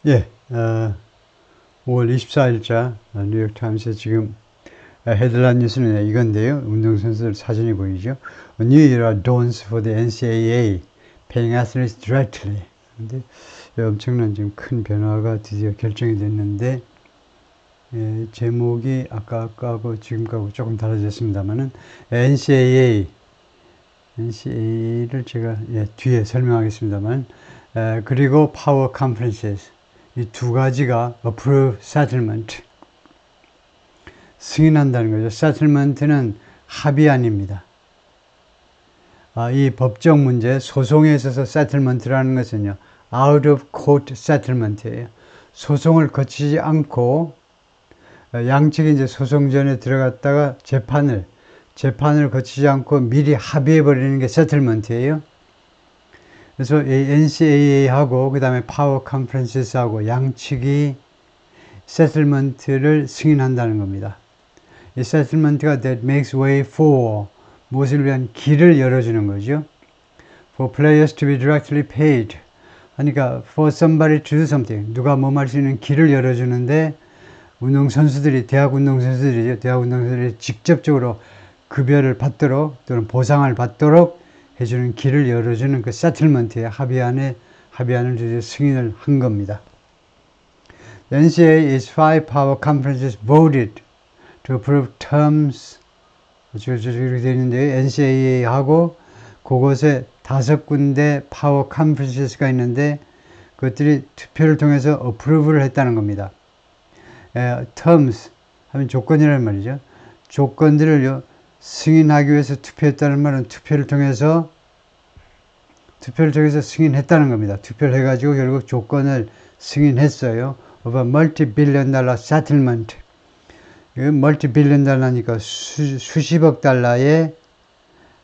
예, 5월 24일자 뉴욕타임스에 지금 헤드라인 뉴스는 이건데요. 운동선수들 사진이 보이죠. A new era dawns for the NCAA, paying athletes directly. 근데 엄청난 지금 큰 변화가 드디어 결정이 됐는데, 제목이 아까 거하고 지금 거하고 조금 달라졌습니다만은 NCAA를 제가 뒤에 설명하겠습니다만, 그리고 Power Conferences 이 두 가지가 approve settlement 승인한다는 거죠. settlement는 합의안입니다. 이 법적 문제 소송에 있어서 settlement라는 것은요, out of court settlement예요. 소송을 거치지 않고 양측이 이제 소송 전에 들어갔다가 재판을 거치지 않고 미리 합의해 버리는 게 settlement예요. 그래서 NCAA하고 그 다음에 파워 컨퍼런스하고 양측이 세틀먼트를 승인한다는 겁니다. 이 세틀먼트가 that makes way for 무엇을 위한 길을 열어주는 거죠. For players to be directly paid. 그러니까 for somebody to do something. 누가 뭐 할 수 있는 길을 열어주는데 대학 운동선수들이 직접적으로 급여를 받도록 또는 보상을 받도록 해주는 길을 열어주는 그 세틀먼트의 합의안을 드디어 승인을 한 겁니다. The NCAA's 5 power conferences voted to approve terms. 이렇게 되어 있는데 NCAA하고 그곳에 5군데 파워 컨퍼런스가 있는데 그것들이 투표를 통해서 approve를 했다는 겁니다. terms 하면 조건이라는 말이죠. 조건들을 승인하기 위해서 투표했다는 말은 투표를 통해서 승인했다는 겁니다. 투표를 해가지고 결국 조건을 승인했어요. of a multi-billion dollar settlement. 멀티빌리언 달러니까 수십억 달러의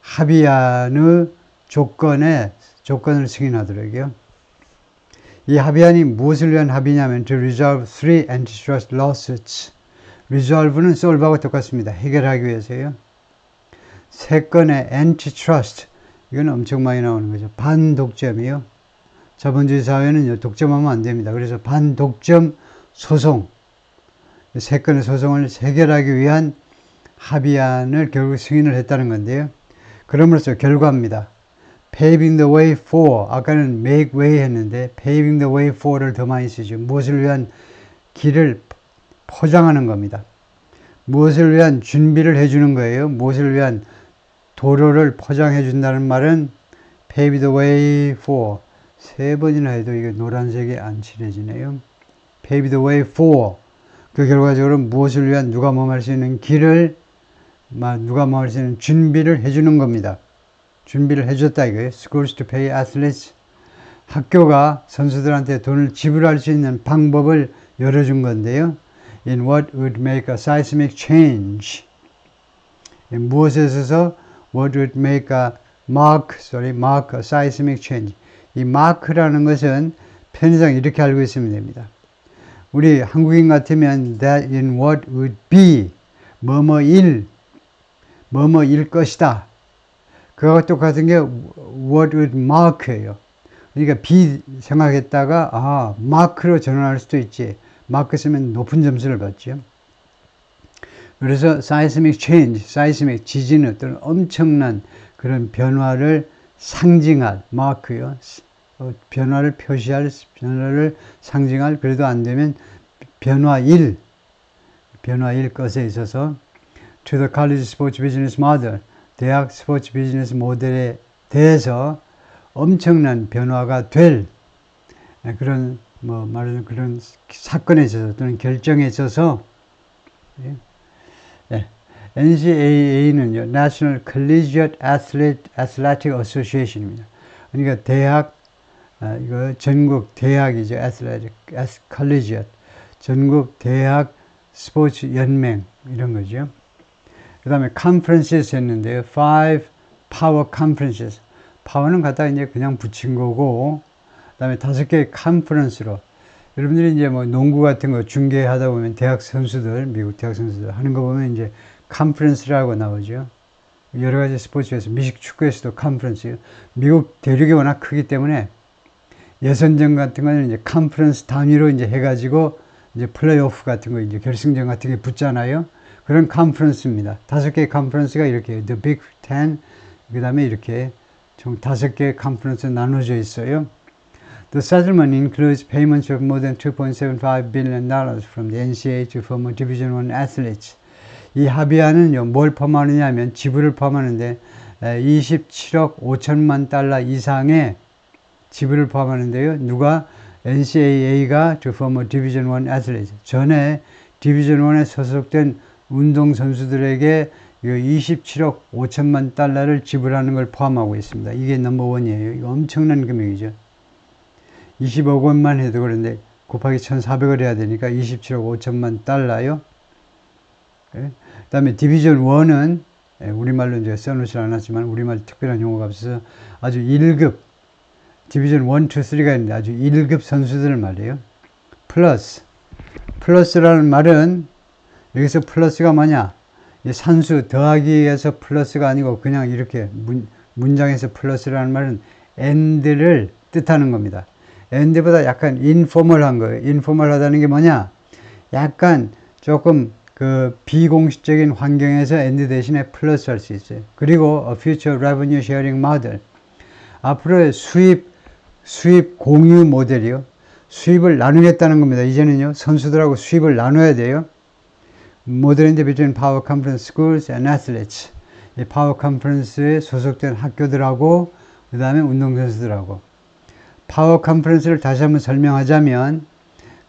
합의안의 조건을 승인하더라고요. 이 합의안이 무엇을 위한 합의냐면 to resolve 3 antitrust lawsuits. resolve는 solve하고 똑같습니다. 해결하기 위해서요. 3건의 antitrust, 이건 엄청 많이 나오는 거죠. 반독점이요. 자본주의 사회는 독점하면 안 됩니다. 그래서 반독점 소송, 3건의 소송을 해결하기 위한 합의안을 결국 승인을 했다는 건데요. 그럼으로써 결과입니다. paving the way for, 아까는 make way 했는데 paving the way for를 더 많이 쓰죠. 무엇을 위한 길을 포장하는 겁니다. 무엇을 위한 준비를 해주는 거예요. 무엇을 위한 도로를 포장해 준다는 말은 pave the way for. 3번이나 해도 이게 노란색이 안 칠해지네요. pave the way for. 그 결과적으로 무엇을 위한 누가 뭐 할 수 있는 길을, 누가 뭐 할 수 있는 준비를 해주는 겁니다. 준비를 해줬다 이거예요. Schools to pay athletes. 학교가 선수들한테 돈을 지불할 수 있는 방법을 열어준 건데요. In what would make a seismic change. 무엇에 있어서 what would make a mark a seismic change. 이 mark라는 것은 편의상 이렇게 알고 있으면 됩니다. 우리 한국인 같으면 that in what would be 뭐뭐일 것이다. 그거와 똑같은 게 what would mark예요. 그러니까 be 생각했다가 mark로 전환할 수도 있지. mark 쓰면 높은 점수를 받죠. 그래서 seismic change, seismic 지진의 어떤 엄청난 그런 변화를 상징할 mark요. 변화를 표시할, 변화를 상징할, 그래도 안 되면 변화일 것에 있어서 to the college sports business model, 대학 스포츠 비즈니스 모델에 대해서 엄청난 변화가 될 그런 말하자면 그런 사건에 있어서 또는 결정에 있어서 NCAA는요, National Collegiate Athletic Association입니다. 그러니까 대학 이거 전국 대학이죠. Collegiate. 전국 대학 스포츠 연맹 이런 거죠. 그 다음에 conferences 했는데요. 5 power conferences. 파워는 갖다가 이제 그냥 붙인 거고, 그 다음에 5개의 컨퍼런스로. 여러분들이 이제 농구 같은 거 중계하다 보면 미국 대학 선수들 하는 거 보면 이제 컨퍼런스라고 나오죠. 여러 가지 스포츠에서, 미식 축구에서도 컨퍼런스. 미국 대륙이 워낙 크기 때문에 예선전 같은 거는 이제 컨퍼런스 단위로 이제 해가지고 이제 플레이오프 같은 거 이제 결승전 같은 게 붙잖아요. 그런 컨퍼런스입니다. 5개의 컨퍼런스가 이렇게 The Big Ten, 그 다음에 이렇게 총 5개의 컨퍼런스 나눠져 있어요. The settlement includes payments of more than $2.75 billion from the NCAA to former Division I athletes. 이 합의안은요, 뭘 포함하느냐면 지불을 포함하는데 27억 5천만 달러 이상의 지불을 포함하는데요. 누가? NCAA가 to former Division I athletes. 전에 Division I에 소속된 운동 선수들에게 27억 5천만 달러를 지불하는 걸 포함하고 있습니다. 이게 넘버원이에요. 이거 엄청난 금액이죠. 20억 원만 해도 그런데 곱하기 1,400을 해야 되니까 27억 5천만 달러요. 그 다음에 디비전 1은 우리말로 이제 써놓지 않았지만 우리말 특별한 용어가 없어서 아주 1급 디비전 1, 2, 3가 있는데 아주 1급 선수들 말이에요. 플러스라는 말은 여기서 플러스가 뭐냐? 이 산수 더하기에서 플러스가 아니고 그냥 이렇게 문장에서 플러스라는 말은 and를 뜻하는 겁니다. and보다 약간 인포멀한 거예요. 인포멀하다는 게 뭐냐? 약간 조금 그 비공식적인 환경에서 and 대신에 플러스 할 수 있어요. 그리고 a future revenue sharing model. 앞으로의 수입 공유 모델이요. 수입을 나누겠다는 겁니다. 이제는요, 선수들하고 수입을 나눠야 돼요. 모델인데 between power conference schools and athletes. 이 파워 컨퍼런스에 소속된 학교들하고 그 다음에 운동선수들하고. 파워 컨퍼런스를 다시 한번 설명하자면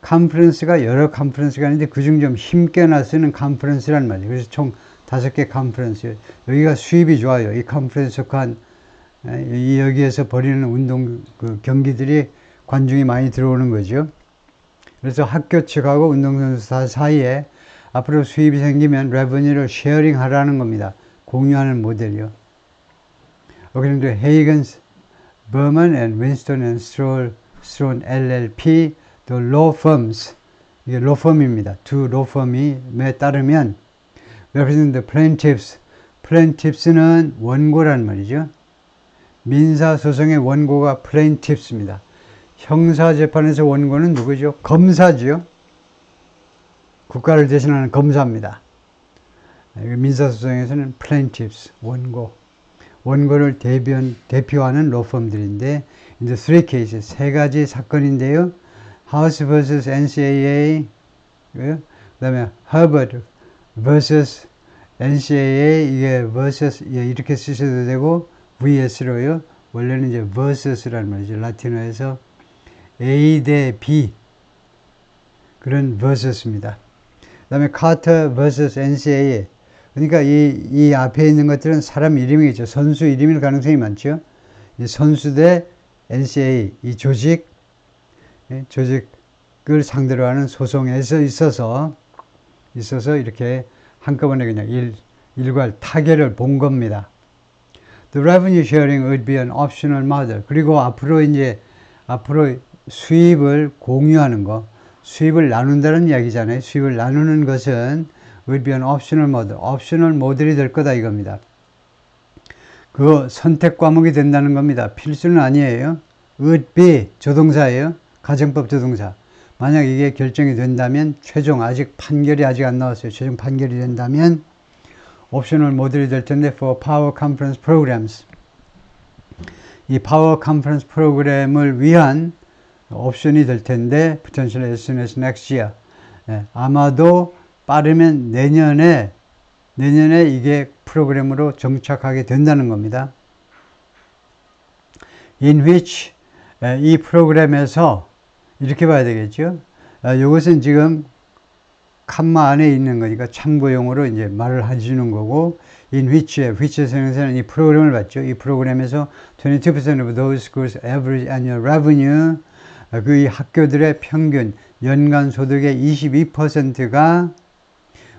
컨퍼런스가 여러 컨퍼런스가 있는데 그중 좀 힘께나 쓰는 컨퍼런스란 말이에요. 그래서 총 5개 컨퍼런스. 여기가 수입이 좋아요. 이 컨퍼런스 속한 여기에서 벌이는 운동 경기들이 관중이 많이 들어오는 거죠. 그래서 학교 측하고 운동선수 사이에 앞으로 수입이 생기면 레버니를 쉐어링 하라는 겁니다. 공유하는 모델이요. 그런데 헤이건스, 버먼 and 윈스턴 and 스트론 LLP, the law firms, 이게 law firm입니다. 두 law firm에 따르면 represent the plaintiffs는 원고란 말이죠. 민사소송의 원고가 plaintiffs입니다. 형사재판에서 원고는 누구죠? 검사죠. 국가를 대신하는 검사입니다. 민사소송에서는 plaintiffs, 원고를 대표하는 로펌들인데 이제 3 cases, 3가지 사건인데요. House vs. NCAA, 그 다음에 Harvard vs. NCAA, 이게 vs 이렇게 쓰셔도 되고 vs로요. 원래는 이제 versus라는 말이죠. 라틴어에서 A 대 B 그런 versus입니다. 그 다음에 Carter vs. NCAA. 그러니까 이 앞에 있는 것들은 사람 이름이겠죠. 선수 이름일 가능성이 많죠. 이 선수 대 NCAA, 이 조직을 상대로 하는 소송에서 있어서 이렇게 한꺼번에 그냥 일괄 타결을 본 겁니다. The revenue sharing would be an optional model. 그리고 앞으로 수입을 공유하는 거, 수입을 나눈다는 이야기잖아요. 수입을 나누는 것은 would be an optional model. 옵셔널 모델이 될 거다 이겁니다. 그거 선택 과목이 된다는 겁니다. 필수는 아니에요. would be 조동사예요. 가정법 조동사. 만약 이게 결정이 된다면 최종 판결이 아직 안 나왔어요. 최종 판결이 된다면 옵셔널 모델이 될 텐데 for power conference programs. 이 파워 컨퍼런스 프로그램을 위한 옵션이 될 텐데 potentially as soon as next year. 아마도 빠르면 내년에 이게 프로그램으로 정착하게 된다는 겁니다. In which 이 프로그램에서 이렇게 봐야 되겠죠. 이것은 지금 칸마 안에 있는 거니까 참고용으로 이제 말을 해주는 거고, in which에서는 이 프로그램을 봤죠. 이 프로그램에서 22% of those schools' average annual revenue, 그 학교들의 평균 연간 소득의 22%가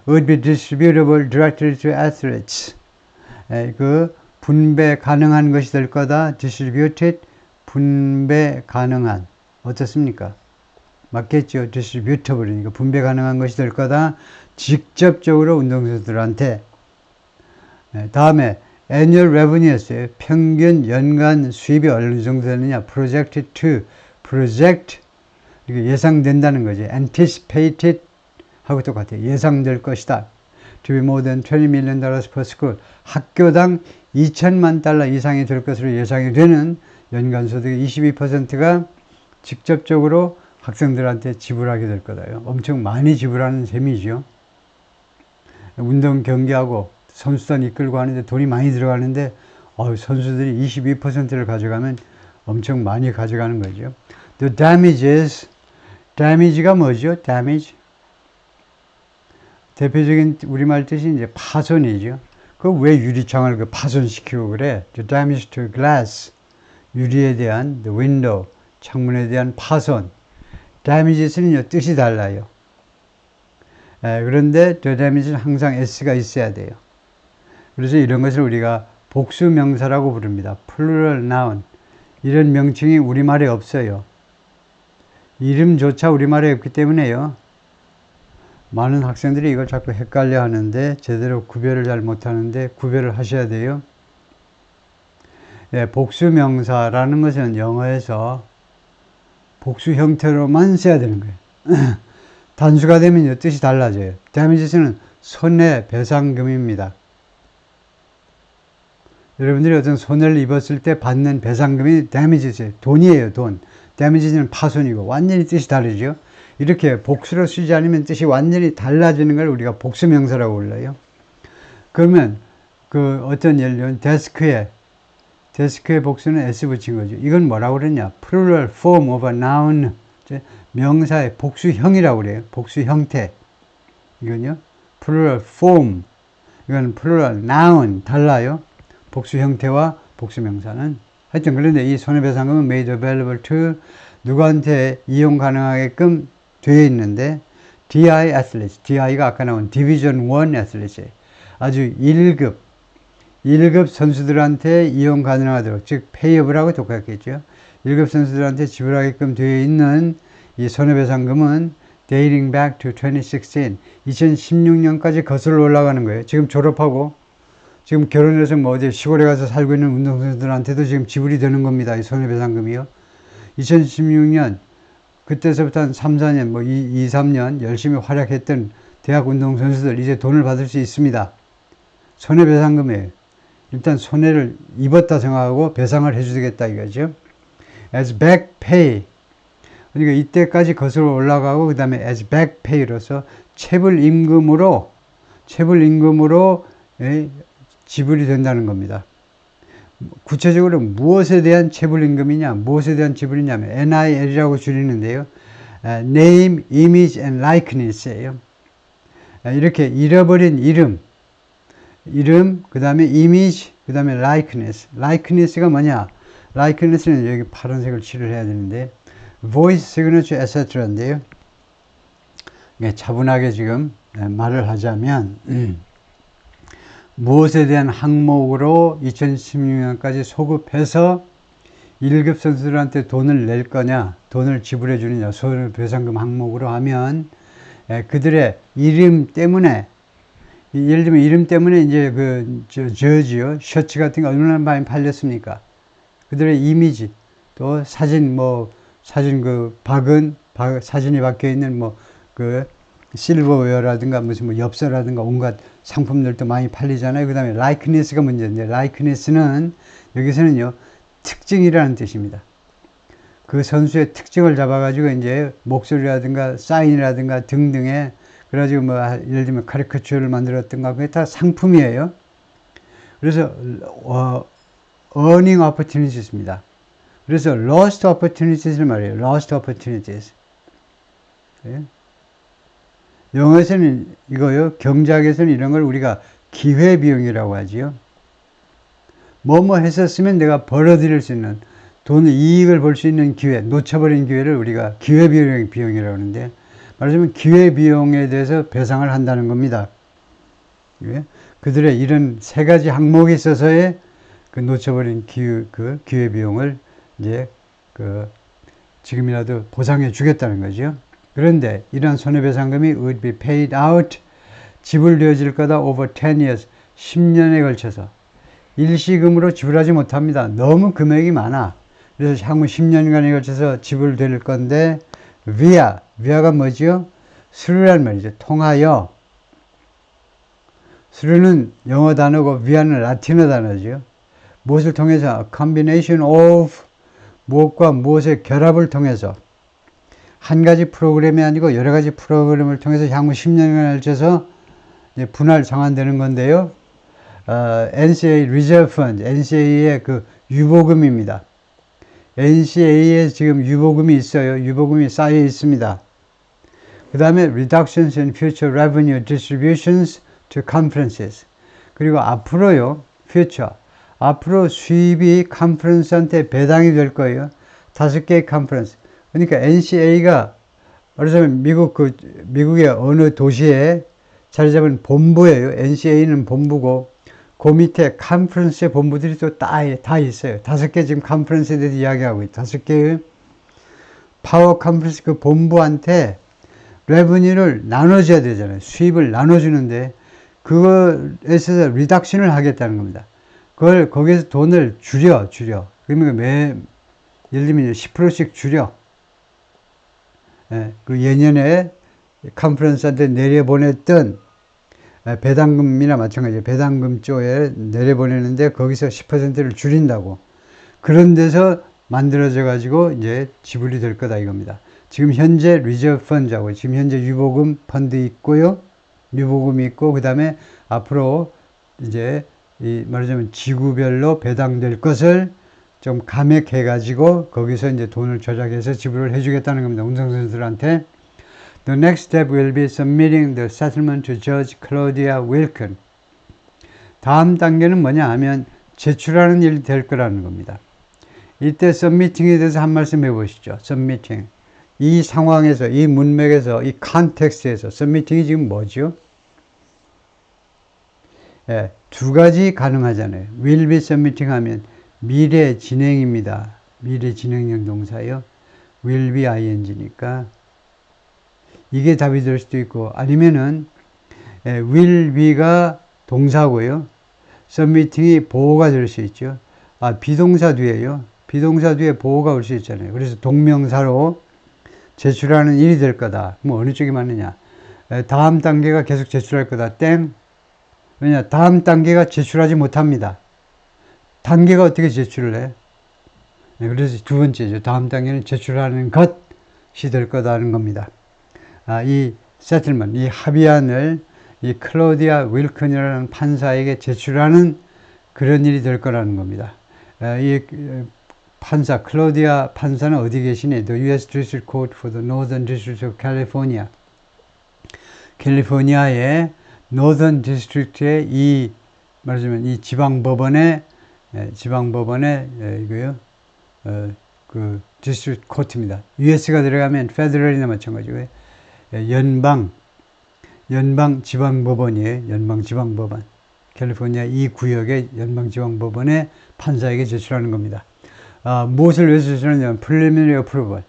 would be distributable directly to athletes. 그 분배 가능한 것이 될 거다. distributed, 분배 가능한. 어떻습니까? 맞겠죠? distributable이니까 분배 가능한 것이 될 거다. 직접적으로 운동선수들한테. 다음에 annual revenue였어요. 평균 연간 수입이 어느 정도 되느냐. projected to project, 이게 예상된다는 거지. anticipated 하고 똑같아요. 예상될 것이다. to be more than $20 million per school. 학교당 2천만 달러 이상이 될 것으로 예상이 되는 연간 소득의 22%가 직접적으로 학생들한테 지불하게 될 거다요. 엄청 많이 지불하는 셈이죠. 운동 경기하고 선수단 이끌고 하는데 돈이 많이 들어가는데 선수들이 22%를 가져가면 엄청 많이 가져가는 거죠. The damage가 뭐죠? damage. 대표적인 우리말 뜻이 이제 파손이죠. 그 왜 유리창을 파손시키고 그래? The damage to glass. 유리에 대한 the window. 창문에 대한 파손. damages는요, 뜻이 달라요. 그런데 the damage는 항상 s가 있어야 돼요. 그래서 이런 것을 우리가 복수 명사라고 부릅니다. plural noun. 이런 명칭이 우리말에 없어요. 이름조차 우리말에 없기 때문에요. 많은 학생들이 이걸 자꾸 헷갈려 하는데 제대로 구별을 잘 못하는데 구별을 하셔야 돼요. 복수 명사라는 것은 영어에서 복수 형태로만 써야 되는 거예요. 단수가 되면 뜻이 달라져요. damages는 손해배상금입니다. 여러분들이 어떤 손해를 입었을 때 받는 배상금이 damages예요. 돈이에요, 돈. damages는 파손이고 완전히 뜻이 다르죠. 이렇게 복수로 쓰지 않으면 뜻이 완전히 달라지는 걸 우리가 복수 명사라고 불러요. 그러면 어떤 예를 들면 데스크의 복수는 s 붙인 거죠. 이건 뭐라고 그러냐? plural form of a noun. 명사의 복수형이라고 그래요. 복수 형태. 이건요. plural form. 이건 plural noun. 달라요. 복수 형태와 복수 명사는. 하여튼 그런데 이 손해배상금은 made available to 누구한테 이용 가능하게끔 되어 있는데 DI athletes. DI가 아까 나온 Division 1 athletes. 아주 1급 선수들한테 이용 가능하도록, 즉 payable하고 똑같겠죠. 1급 선수들한테 지불하게끔 되어 있는 이 손해배상금은 dating back to 2016, 2016년까지 거슬러 올라가는 거예요. 지금 졸업하고 지금 결혼해서 뭐 어디 시골에 가서 살고 있는 운동선수들한테도 지금 지불이 되는 겁니다. 이 손해배상금이요. 2016년 그때서부터 한 3, 4년, 2, 3년 열심히 활약했던 대학 운동선수들 이제 돈을 받을 수 있습니다. 손해배상금이에요. 일단 손해를 입었다 생각하고 배상을 해주겠다 이거죠. as back pay. 그러니까 이때까지 거슬러 올라가고 그 다음에 as back pay로서 체불임금으로 지불이 된다는 겁니다. 구체적으로 무엇에 대한 체불임금이냐, 무엇에 대한 지불이냐면 NIL이라고 줄이는데요. Name, Image and Likeness예요. 이렇게 잃어버린 이름, 그 다음에 Image, 그 다음에 Likeness. Likeness가 뭐냐? Likeness는 여기 파란색을 칠을 해야 되는데 Voice, Signature, etc인데요. 차분하게 지금 말을 하자면 무엇에 대한 항목으로 2016년까지 소급해서 1급 선수들한테 돈을 낼 거냐, 돈을 지불해 주느냐, 손해배상금 항목으로 하면 그들의 이름 때문에, 예를 들면 이름 때문에 이제 저지요, 셔츠 같은 게 얼마나 많이 팔렸습니까? 그들의 이미지, 또 사진, 사진이 박혀 있는 실버웨어라든가 무슨 엽서라든가 온갖 상품들도 많이 팔리잖아요. 그 다음에 likenes스가 문제인데, likenes스는 여기서는요, 특징이라는 뜻입니다. 그 선수의 특징을 잡아가지고 이제 목소리라든가 사인이라든가 등등에 그래가지고 예를 들면 카리커처를 만들었던가 그게 다 상품이에요. 그래서 earning opportunities입니다. 그래서 lost opportunities를 말해요. lost opportunities. 네? 영어에서는 이거요. 경제학에서는 이런 걸 우리가 기회비용이라고 하지요. 뭐뭐 했었으면 내가 벌어들일 수 있는 돈의 이익을 볼 수 있는 기회, 놓쳐버린 기회를 우리가 기회비용이라고 하는데, 말하자면 기회비용에 대해서 배상을 한다는 겁니다. 그들의 이런 세 가지 항목이 있어서의 놓쳐버린 기회비용을 이제 지금이라도 보상해 주겠다는 거죠. 그런데 이러한 손해배상금이 would be paid out, 지불되어질 거다 over 10 years, 10년에 걸쳐서 일시금으로 지불하지 못합니다. 너무 금액이 많아. 그래서 향후 10년간에 걸쳐서 지불될 건데, via가 뭐지요? through란 말이죠. 통하여. through는 영어 단어고 via는 라틴어 단어죠. 무엇을 통해서? combination of 무엇과 무엇의 결합을 통해서, 한 가지 프로그램이 아니고 여러 가지 프로그램을 통해서 향후 10년간에 걸쳐서 분할 상환되는 건데요. NCAA Reserve Fund, NCAA의 그 유보금입니다. NCAA에 지금 유보금이 있어요. 유보금이 쌓여 있습니다. 그 다음에 Reductions in Future Revenue Distributions to Conferences. 그리고 앞으로요, future. 앞으로 수입이 컨퍼런스한테 배당이 될 거예요. 5개의 컨퍼런스. 그러니까 NCAA가 말하자면 미국의 어느 도시에 자리 잡은 본부예요. NCAA는 본부고, 그 밑에 컨퍼런스의 본부들이 또 다 있어요. 5개 지금 컨퍼런스에 대해서 이야기하고 있다. 5개의 파워 컨퍼런스 그 본부한테 레버니를 나눠줘야 되잖아요. 수입을 나눠주는데, 그거에 있어서 리덕션을 하겠다는 겁니다. 거기에서 돈을 줄여. 그러니까 예를 들면 10%씩 줄여. 그 예년에 컨퍼런스한테 내려보냈던 배당금이나 마찬가지예요. 배당금 쪽에 내려보내는데 거기서 10%를 줄인다고. 그런 데서 만들어져 가지고 이제 지불이 될 거다 이겁니다. 지금 현재 리저브 펀드하고 지금 현재 유보금 펀드 있고요. 유보금이 있고, 그 다음에 앞으로 이제 말하자면 지구별로 배당될 것을 좀 감액해 가지고 거기서 이제 돈을 조작해서 지불을 해주겠다는 겁니다. 운송선수들한테. The next step will be submitting the settlement to Judge Claudia Wilken. 다음 단계는 뭐냐 하면 제출하는 일이 될 거라는 겁니다. 이때 submitting에 대해서 한 말씀 해보시죠. submitting. 이 상황에서, 이 문맥에서, 이 컨텍스트에서 submitting이 지금 뭐죠? 예, 두 가지 가능하잖아요. will be submitting 하면 미래 진행입니다. 미래 진행형 동사요. will be ing니까 이게 답이 될 수도 있고, 아니면은 will be가 동사고요. submitting이 보호가 될 수 있죠. 비동사 뒤에요. 비동사 뒤에 보호가 올 수 있잖아요. 그래서 동명사로 제출하는 일이 될 거다. 뭐 어느 쪽이 맞느냐? 다음 단계가 계속 제출할 거다. 땡. 왜냐? 다음 단계가 제출하지 못합니다. 단계가 어떻게 제출을 해? 그래서 두 번째죠. 다음 단계는 제출하는 것이 될 거다는 겁니다. 이 세틀먼트, 이 합의안을 이 클로디아 윌컨이라는 판사에게 제출하는 그런 일이 될 거라는 겁니다. 이 판사, 클로디아 판사는 어디 계시니? The U.S. District Court for the Northern District of California. 캘리포니아의 Northern District의 말하자면 이 지방법원의 이거요. 그 District Court입니다. US가 들어가면 Federal이나 마찬가지고요. 연방 지방법원이에요. 연방 지방법원. 캘리포니아 이 구역의 연방 지방법원의 판사에게 제출하는 겁니다. 무엇을 위해서 제출하냐면 preliminary approval,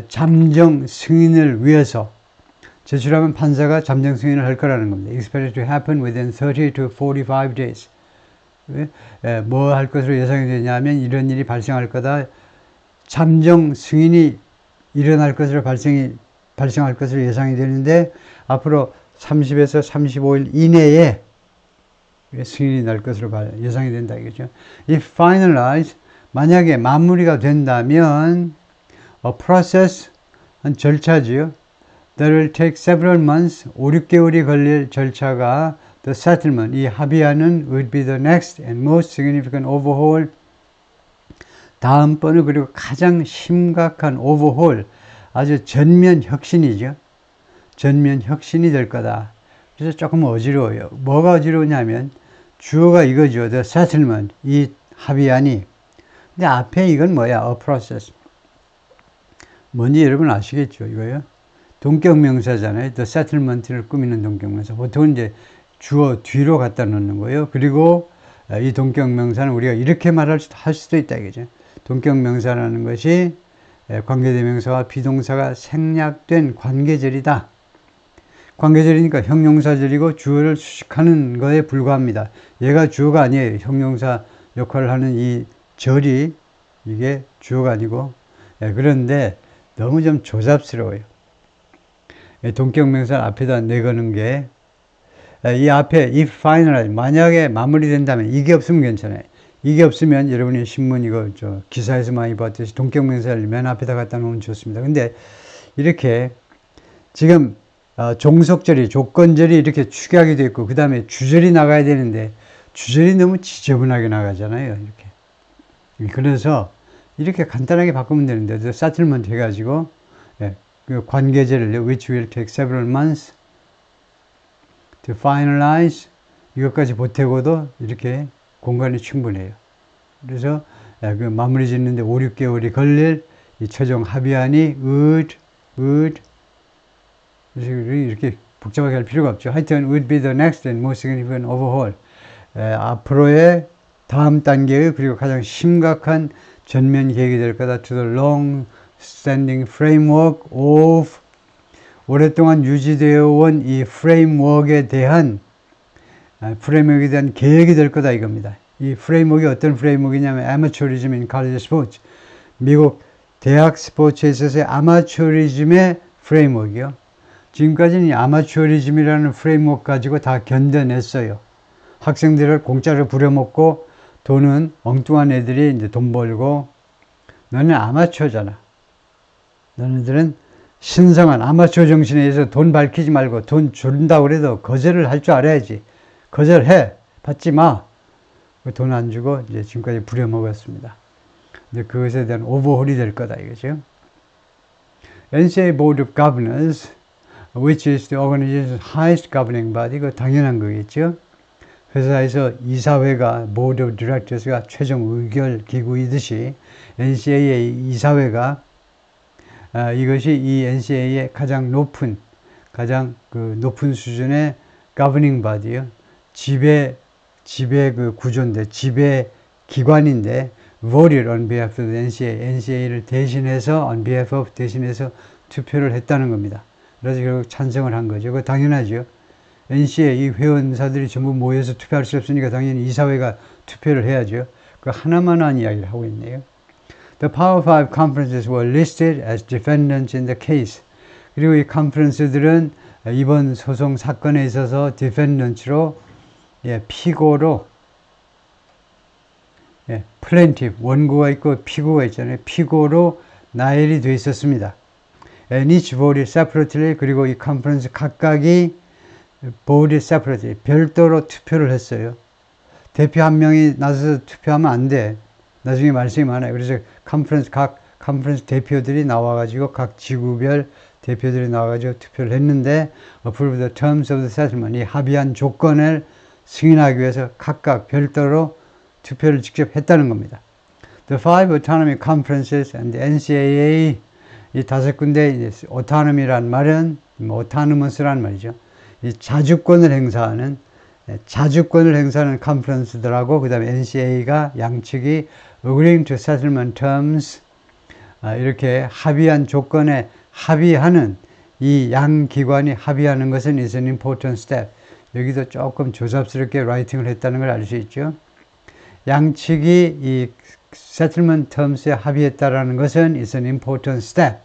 잠정 승인을 위해서 제출하면 판사가 잠정 승인을 할 거라는 겁니다. Expected to happen within 30 to 45 days. 뭐 할 것으로 예상이 되냐면 이런 일이 발생할 거다. 잠정 승인이 일어날 것으로 발생할 것으로 예상이 되는데 앞으로 30에서 35일 이내에 승인이 날 것으로 예상이 된다 이거죠. If finalized, 만약에 마무리가 된다면 a process, 한 절차지요. That will take several months, 5, 6개월이 걸릴 절차가 the settlement, 이 합의안은 would be the next and most significant overhaul, 다음번에 그리고 가장 심각한 overhaul, 아주 전면 혁신이죠. 전면 혁신이 될 거다. 그래서 조금 어지러워요. 뭐가 어지러우냐면 주어가 이거죠. The settlement, 이 합의안이. 근데 앞에 이건 뭐야? A process. 뭔지 여러분 아시겠죠? 이거요. 동격명사잖아요. The settlement를 꾸미는 동격명사. 보통은 이제 주어 뒤로 갖다 놓는 거예요. 그리고 이 동격명사는 우리가 이렇게 말할 수도 있다 이거죠. 동격명사라는 것이 관계대명사와 비동사가 생략된 관계절이다. 관계절이니까 형용사절이고 주어를 수식하는 것에 불과합니다. 얘가 주어가 아니에요. 형용사 역할을 하는 이 절이 이게 주어가 아니고. 예, 그런데 너무 좀 조잡스러워요. 예, 동격명사 앞에다 내거는 게, 예, 이 앞에 if finalize, 만약에 마무리된다면 이게 없으면 괜찮아요. 이게 없으면 여러분이 신문 이거 기사에서 많이 봤듯이 동격명사를 맨 앞에다 갖다 놓으면 좋습니다. 근데 이렇게 지금 종속절이, 조건절이 이렇게 축약이 되어 있고 그 다음에 주절이 나가야 되는데 주절이 너무 지저분하게 나가잖아요. 이렇게. 그래서 이렇게 간단하게 바꾸면 되는데 settlement 해가지고, 예, 그 관계제를 which will take several months to finalize, 이것까지 보태고도 이렇게 공간이 충분해요. 그래서 그 마무리 짓는데 5, 6개월이 걸릴 이 최종 합의안이 would 이렇게 복잡하게 할 필요가 없죠. 하여튼 would be the next and most significant overhaul. 앞으로의 다음 단계의 그리고 가장 심각한 전면 계획이 될 거다. To the long standing framework of, 오랫동안 유지되어 온 이 프레임워크에 대한 계획이 될 거다 이겁니다. 이 프레임워크가 어떤 프레임워크냐면 amateurism in college sports, 미국 대학 스포츠에 있어서의 아마추어리즘의 프레임워크요. 지금까지는 이 아마추어리즘이라는 프레임워크 가지고 다 견뎌냈어요. 학생들을 공짜로 부려먹고 돈은 엉뚱한 애들이 이제 돈 벌고, 너는 아마추어잖아. 너네들은 신성한 아마추어 정신에 의해서 돈 밝히지 말고 돈 준다고 그래도 거절을 할 줄 알아야지. 거절해. 받지 마. 돈 안 주고 이제 지금까지 부려먹었습니다. 근데 그것에 대한 오버홀이 될 거다 이거죠. NCAA Board of Governors, which is the organization's highest governing body, 이거 당연한 거겠죠. 회사에서 이사회가, Board of Directors가 최종 의결 기구이듯이 NCAA 이사회가 이것이 이 NCAA의 가장 높은 수준의 governing body요. 지배 그 구조인데, 지배 기관인데, voted on behalf of the NCAA를 대신해서, on behalf of 대신해서 투표를 했다는 겁니다. 그래서 결국 찬성을 한 거죠. 그거 당연하죠. NCAA 회원사들이 전부 모여서 투표할 수 없으니까 당연히 이사회가 투표를 해야죠. 그 하나만한 이야기를 하고 있네요. The Power 5 conferences were listed as defendants in the case. 그리고 이 컨퍼런스들은 이번 소송 사건에 있어서 defendants로, 피고로, plaintiff, 원고가 있고 피고가 있잖아요. 피고로 나열이 되어 있었습니다. And each voted separately, 그리고 이 컨퍼런스 각각이 voted separately, 별도로 투표를 했어요. 대표 한 명이 나서서 투표하면 안 돼. 나중에 말씀이 많아요. 그래서 각 컨퍼런스 대표들이 나와가지고, 각 지구별 대표들이 나와가지고 투표를 했는데, approve the terms of the settlement, 이 합의한 조건을 승인하기 위해서 각각 별도로 투표를 직접 했다는 겁니다. The five autonomy conferences and the NCAA, 이 5군데 autonomy란 말은 autonomous란 말이죠. 이 자주권을 행사하는 컨퍼런스들하고 그 다음에 NCAA가 양측이 agreeing to settlement terms, 이렇게 합의한 조건에 합의하는, 이 양 기관이 합의하는 것은 is an important step. 여기도 조금 조잡스럽게 라이팅을 했다는 걸 알 수 있죠. 양측이 이 settlement terms에 합의했다라는 것은 is an important step.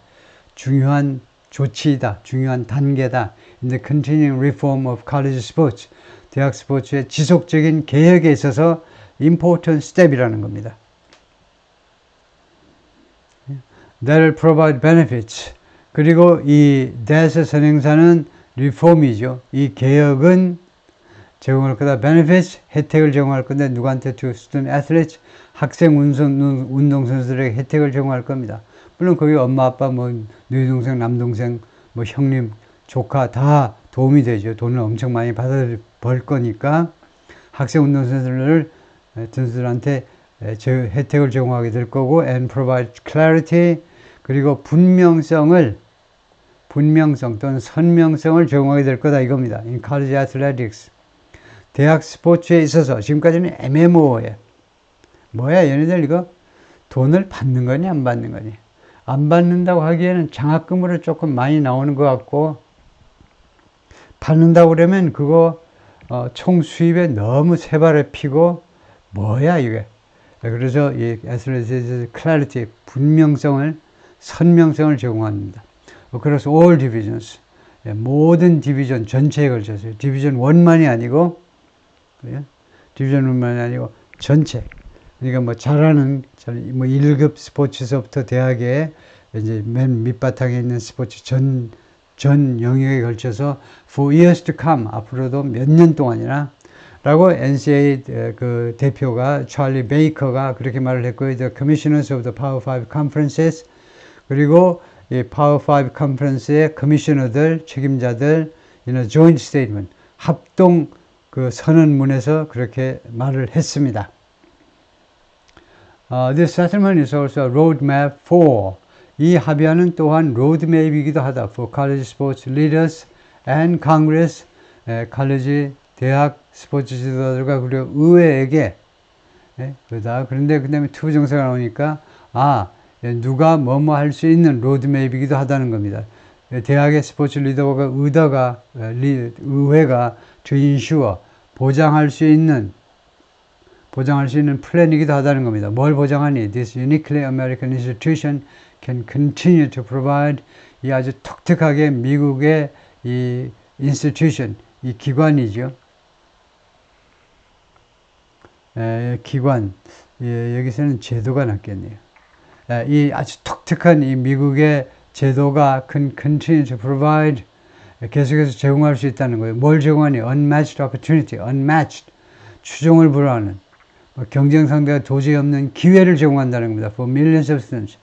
중요한 조치이다. 중요한 단계다. In the continuing reform of college sports. 대학 스포츠의 지속적인 개혁에 있어서 important step이라는 겁니다. That'll provide benefits. 그리고 이 that 선행사는 reform이죠. 이 개혁은 제공할 거다. benefits, 혜택을 제공할 건데 누구한테? to student athletes, 학생 운동선수들에게 혜택을 제공할 겁니다. 물론 거기 엄마 아빠 뭐 너희 동생 남동생 뭐 형님 조카 다 도움이 되죠. 돈을 엄청 많이 벌 거니까 학생 운동선수들한테 혜택을 제공하게 될 거고, and provide clarity, 그리고 분명성 또는 선명성을 제공하게 될 거다 이겁니다. In college athletics, 대학 스포츠에 있어서 지금까지는 애매모호해. 뭐야 얘네들 이거 돈을 받는 거니 안 받는 거니? 안 받는다고 하기에는 장학금으로 조금 많이 나오는 것 같고, 받는다고 그러면 그거 총 수입에 너무 세발을 피고, 뭐야 이게 그래서 이 as well as clarity, 분명성을, 선명성을 제공합니다. Across all divisions, 모든 디비전 전체에 걸쳐서 디비전 1만이 아니고 디비전 1만이 아니고 전체. 그러니까 뭐 잘하는 뭐 1급 스포츠서부터 대학에 이제 맨 밑바탕에 있는 스포츠 전 영역에 걸쳐서 for years to come, 앞으로도 몇 년 동안이나 라고 NCAA 그 대표가 찰리 베이커가 그렇게 말을 했고요. The commissioners of the Power 5 conferences, 그리고 이 Power 5 conference의 커미셔너들, 책임자들 in a joint statement, 합동 그 선언문에서 그렇게 말을 했습니다. This settlement is also a roadmap for, 이 합의안은 또한 로드맵이기도 하다. For college sports leaders and Congress, 칼레지 대학 스포츠 지도자들과 그리고 의회에게, 그런데 그 다음에 투부 정사가 나오니까 누가 뭐뭐 할 수 있는 로드맵이기도 하다는 겁니다. 대학의 스포츠 리더가 의회가 to ensure, 보장할 수 있는 플랜이기도 하다는 겁니다. 뭘 보장하니? This uniquely American institution can continue to provide, 이 아주 독특하게 미국의 이 institution, 이 기관이죠. 기관, 여기서는 제도가 낫겠네요. 이 아주 독특한 이 미국의 제도가 can continue to provide, 계속해서 제공할 수 있다는 거예요. 뭘 제공하니? Unmatched opportunity, unmatched, 추종을 불허하는, 경쟁 상대가 도저히 없는 기회를 제공한다는 겁니다. For millions of students.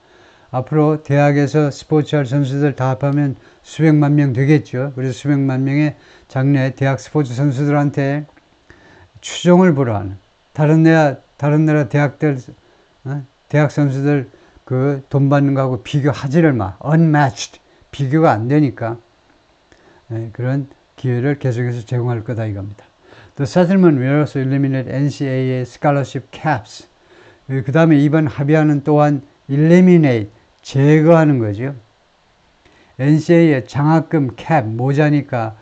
앞으로 대학에서 스포츠할 선수들 다 합하면 수백만 명 되겠죠. 그래서 수백만 명의 장래 대학 스포츠 선수들한테 추종을 불허하는, 다른 나라 대학들, 대학 선수들 그 돈 받는 거하고 비교하지를 마. Unmatched. 비교가 안 되니까. 그런 기회를 계속해서 제공할 거다 이겁니다. The settlement will also eliminate NCAA scholarship caps. 그 다음에 이번 합의안은 또한 eliminate, 제거하는 거죠. NCAA 장학금 cap, 모자니까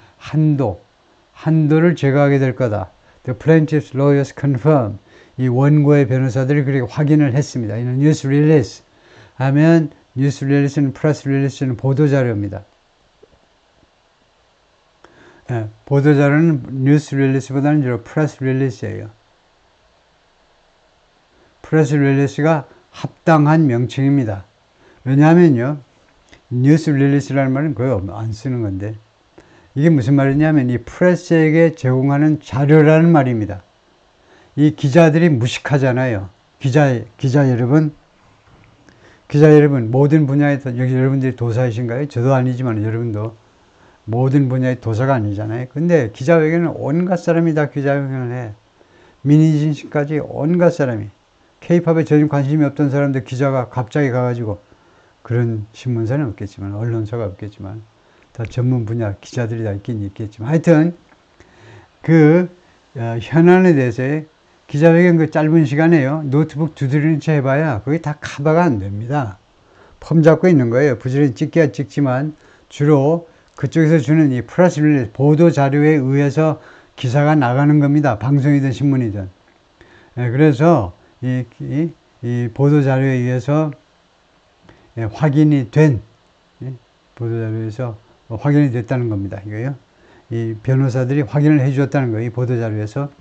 한도를 제거하게 될 거다. The plaintiff's lawyers confirm. 이 원고의 변호사들이 그렇게 확인을 했습니다. 이는 뉴스 릴리스 하면, 뉴스 릴리스는 프레스 릴리스는 보도자료입니다. 보도자료는 뉴스 릴리스보다는 주로 프레스 릴리스예요. 프레스 릴리스가 합당한 명칭입니다. 왜냐하면요, 뉴스 릴리스라는 말은 거의 안 쓰는 건데, 이게 무슨 말이냐면 이 프레스에게 제공하는 자료라는 말입니다. 이 기자들이 무식하잖아요. 기자 여러분, 모든 분야에, 여기 여러분들이 도사이신가요? 저도 아니지만 여러분도 모든 분야의 도사가 아니잖아요. 근데 기자회견은 온갖 사람이 다 기자회견을 해. 민희진씨까지 온갖 사람이. K-팝에 전혀 관심이 없던 사람들 기자가 갑자기 가가지고, 그런 신문사는 없겠지만, 언론사가 없겠지만, 다 전문 분야 기자들이 다 있긴 있겠지만, 하여튼 그 현안에 대해서 기자회견 그 짧은 시간에요, 노트북 두드리는 채 해봐야 그게 다 커버가 안 됩니다. 폼 잡고 있는 거예요. 부지런히 찍기야 찍지만 주로 그쪽에서 주는 이 프레스 릴리스, 보도 자료에 의해서 기사가 나가는 겁니다. 방송이든 신문이든. 그래서 이 보도 자료에 의해서 확인이 된, 보도 자료에서 확인이 됐다는 겁니다. 이거요. 이 변호사들이 확인을 해 주었다는 거예요. 이 보도 자료에서.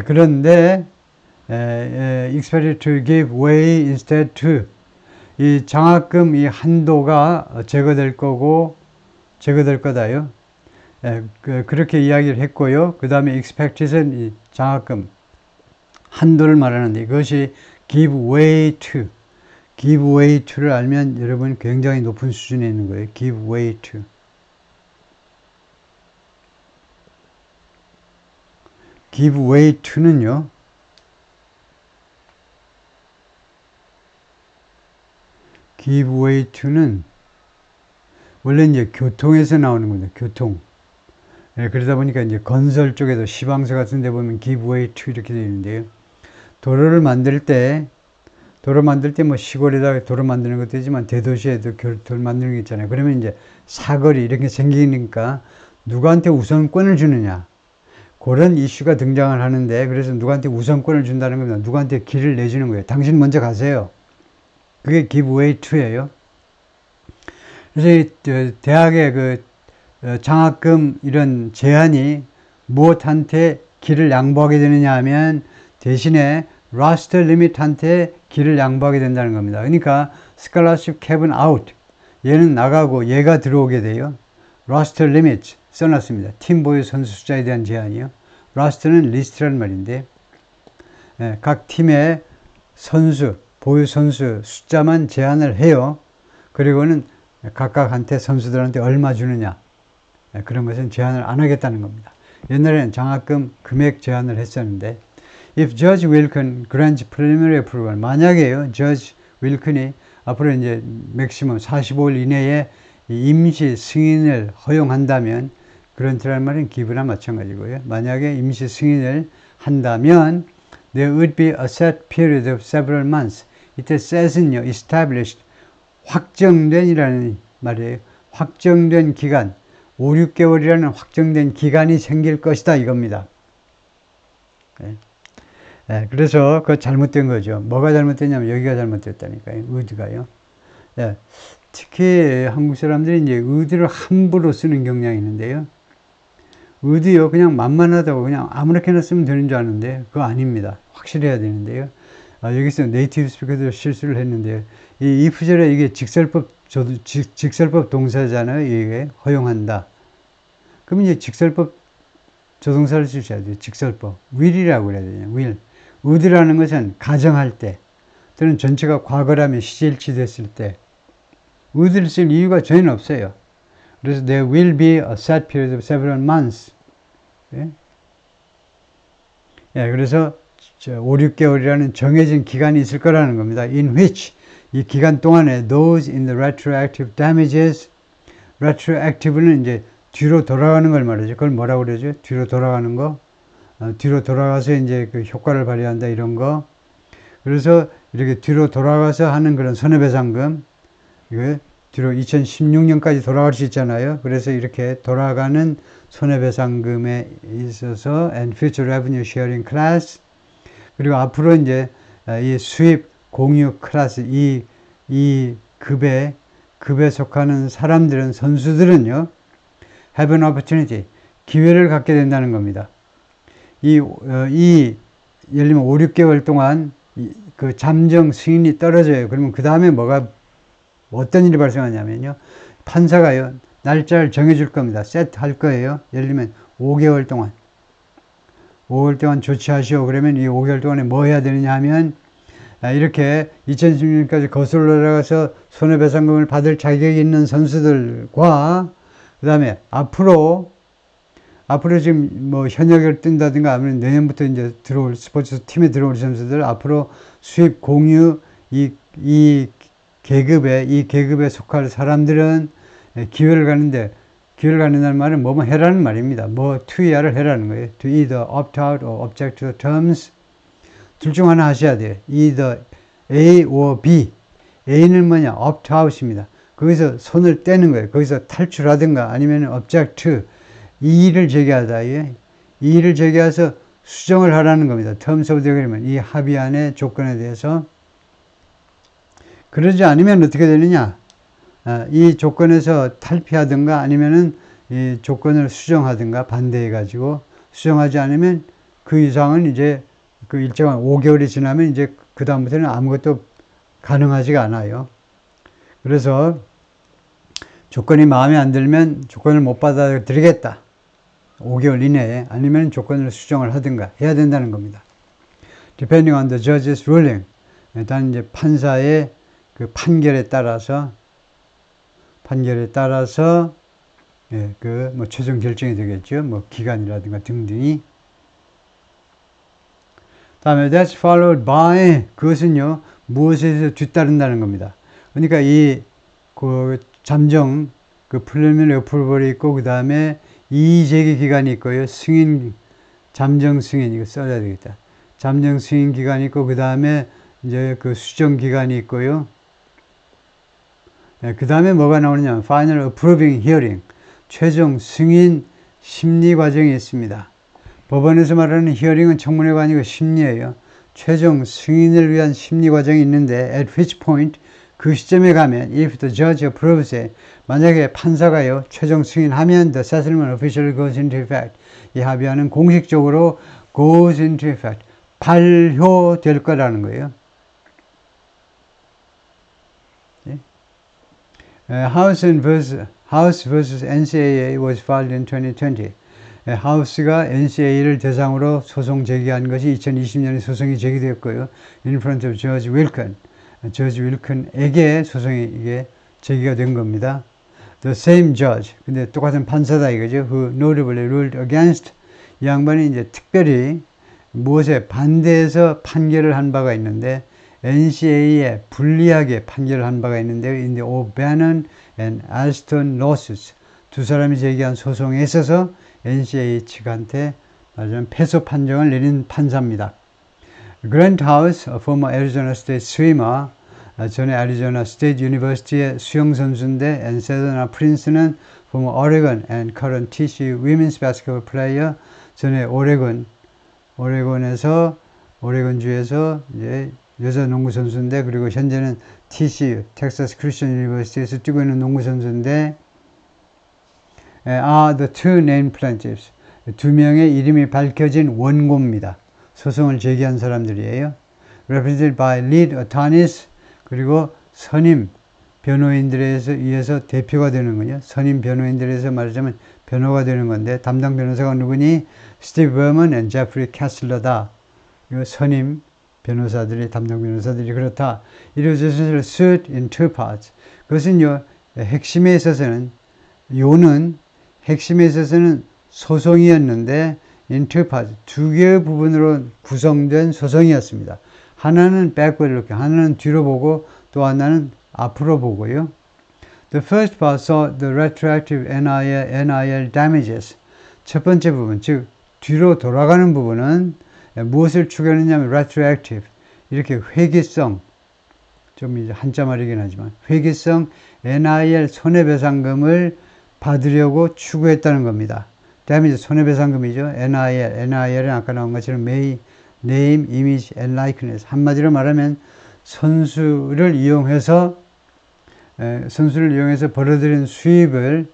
그런데 expected to give way instead to, 이 장학금 이 한도가 제거될 거다요. 그렇게 이야기를 했고요. 그 다음에 expected은 이 장학금 한도를 말하는데, 이것이 give way to를 알면 여러분 굉장히 높은 수준에 있는 거예요. give way to. give way to는요, give way to는 원래 이제 교통에서 나오는 겁니다. 교통. 그러다 보니까 이제 건설 쪽에도 시방서 같은 데 보면 give way to 이렇게 되어 있는데요. 도로 만들 때 뭐 시골에다가 도로 만드는 것도 있지만 대도시에도 도로 만드는 게 있잖아요. 그러면 이제 사거리 이렇게 생기니까 누구한테 우선권을 주느냐. 그런 이슈가 등장을 하는데, 그래서 누구한테 우선권을 준다는 겁니다. 누구한테 길을 내주는 거예요. 당신 먼저 가세요. 그게 give way to예요. 그래서 이 대학의 그 장학금 이런 제한이 무엇한테 길을 양보하게 되느냐 하면 대신에 roster limit한테 길을 양보하게 된다는 겁니다. 그러니까 scholarship cap은 out, 얘는 나가고 얘가 들어오게 돼요. roster limit 써놨습니다. 팀 보유 선수 숫자에 대한 제한이요. roster는 리스트라는 말인데, 각 팀의 선수, 보유 선수 숫자만 제한을 해요. 그리고는 각각한테 선수들한테 얼마 주느냐, 그런 것은 제한을 안 하겠다는 겁니다. 옛날에는 장학금 금액 제한을 했었는데, if Judge Wilken grants preliminary approval, 만약에요, Judge Wilken이 앞으로 이제 맥시멈 45일 이내에 임시 승인을 허용한다면, 그런트라는 말은 기브나 마찬가지고요. 만약에 임시 승인을 한다면 there would be a set period of several months. 이때 set은요, established, 확정된이라는 말이에요. 확정된 기간, 5, 6개월이라는 확정된 기간이 생길 것이다 이겁니다. 그래서 그거 잘못된 거죠. 뭐가 잘못됐냐면 여기가 잘못됐다니까요. 의드가요. 특히 한국 사람들이 이제 의드를 함부로 쓰는 경향이 있는데요. 의드요, 그냥 만만하다고 그냥 아무렇게나 쓰면 되는 줄 아는데 그거 아닙니다. 확실해야 되는데요. 여기서 네이티브 스피커도 실수를 했는데요. 이 if절에 이게 직설법 동사잖아요. 이게 허용한다. 그럼 이제 직설법 조동사를 쓰셔야 돼요. 직설법. will이라고 그래야 되냐. will. would라는 것은 가정할 때, 또는 전체가 과거라면 시제일치 됐을 때, would를 쓸 이유가 전혀 없어요. 그래서 there will be a set period of several months. 그래서 5, 6개월이라는 정해진 기간이 있을 거라는 겁니다. in which, 이 기간 동안에 those in the retroactive damages, retroactive는 이제 뒤로 돌아가는 걸 말하죠. 그걸 뭐라고 그러죠? 뒤로 돌아가는 거. 뒤로 돌아가서 이제 그 효과를 발휘한다 이런 거. 그래서 이렇게 뒤로 돌아가서 하는 그런 손해배상금, 이거 뒤로 2016년까지 돌아갈 수 있잖아요. 그래서 이렇게 돌아가는 손해배상금에 있어서 and future revenue sharing class, 그리고 앞으로 이제 이 수입 공유 클래스, 이 급에 속하는 사람들은, 선수들은요, have an opportunity, 기회를 갖게 된다는 겁니다. 예를 들면 5, 6개월 동안 그 잠정 승인이 떨어져요. 그러면 그 다음에 어떤 일이 발생하냐면요, 판사가요, 날짜를 정해줄 겁니다. 세트할 거예요. 예를 들면 5개월 동안 조치하시오. 그러면 이 5개월 동안에 뭐 해야 되느냐 하면, 이렇게 2016년까지 거슬러 올라가서 손해배상금을 받을 자격이 있는 선수들과, 그 다음에 앞으로 지금 뭐 현역을 뜬다든가 아니면 내년부터 이제 들어올 스포츠 팀에 들어올 선수들, 앞으로 수입 공유 이 계급에 속할 사람들은 기회를 갖는다는 말은 뭐뭐 해라는 말입니다. 투이야를 해라는 거예요. To either opt out or object to the terms. 둘 중 하나 하셔야 돼요. either A or B. A는 뭐냐? opt out입니다. 거기서 손을 떼는 거예요. 거기서 탈출하든가 아니면 object to, 이의를 제기하다. 이의를 제기해서 수정을 하라는 겁니다. terms of the agreement, 이 합의안의 조건에 대해서. 그러지 않으면 어떻게 되느냐? 이 조건에서 탈피하든가 아니면은 이 조건을 수정하든가 반대해가지고, 수정하지 않으면 그 이상은 이제 그 일정한 5개월이 지나면 이제 그 다음부터는 아무것도 가능하지가 않아요. 그래서 조건이 마음에 안 들면 조건을 못 받아들이겠다. 5개월 이내에, 아니면 조건을 수정을 하든가 해야 된다는 겁니다. Depending on the judge's ruling. 일단 이제 판사의 그 판결에 따라서 뭐 최종 결정이 되겠죠. 뭐 기간이라든가 등등이. 다음에 that's followed by, 그것은요, 무엇에서 뒤따른다는 겁니다. 그러니까 그 잠정, 그 preliminary approval이 있고, 그 다음에 이의제기 기간이 있고요. 잠정 승인, 이거 써야 되겠다. 잠정 승인 기간이 있고, 그 다음에 이제 그 수정 기간이 있고요. 그 다음에 뭐가 나오느냐, final approving hearing, 최종 승인 심리 과정이 있습니다. 법원에서 말하는 히어링은 청문회가 아니고 심리예요. 최종 승인을 위한 심리 과정이 있는데 at which point 그 시점에 가면 if the judge approves it 만약에 판사가요 최종 승인하면 the settlement officially goes into effect 이 합의안은 공식적으로 goes into effect 발효될 거라는 거예요. House vs. NCAA was filed in 2020. 하우스가 NCAA를 대상으로 소송 제기한 것이 2020년에 소송이 제기되었고요. In front of Judge Wilken. 저지 윌큰에게 소송이 이게 제기가 된 겁니다. The same judge. 근데 똑같은 판사다 이거죠. Who notably ruled against. 이 양반이 이제 특별히 무엇에 반대해서 판결을 한 바가 있는데 NCAA에 불리하게 판결을 한 바가 있는데 in the O'Bannon and Alston lawsuits 두 사람이 제기한 소송에 있어서 NCAA 측한테 말하자면 패소 판정을 내린 판사입니다. Grant House, a former Arizona State swimmer, 전에 애리조나 스테이트 유니버시티의 수영 선수인데, and Sedona Prince는 former Oregon and current TCU women's basketball player, 전에 오레곤주에서 이제 여자 농구 선수인데, 그리고 현재는 TCU, 텍사스 크리스천 유니버시티에서 뛰고 있는 농구 선수인데, are the two named plaintiffs. 두 명의 이름이 밝혀진 원고입니다. 소송을 제기한 사람들이에요. Represented by lead attorneys 그리고 선임 변호인들에 의해서 대표가 되는군요. 선임 변호인들에서 말하자면 변호가 되는 건데 담당 변호사가 누구니? Steve Berman and Jeffrey Kessler다. 이거 선임 변호사들이 담당 변호사들이 그렇다. It was a suit in two parts. 그것은요 핵심에 있어서는 소송이었는데 in two parts, 두 개의 부분으로 구성된 소송이었습니다. 하나는 backward look, 하나는 뒤로 보고 또 하나는 앞으로 보고요. The first part saw the retroactive NIL damages. 첫 번째 부분, 즉 뒤로 돌아가는 부분은 무엇을 추구하느냐면 retroactive, 이렇게 회귀성, 좀 이제 한자말이긴 하지만 회귀성 NIL 손해배상금을 받으려고 추구했다는 겁니다. damages 손해배상금이죠. NIL은 아까 나온 것처럼 name, image, and likeness. 한마디로 말하면 선수를 이용해서 벌어들인 수입을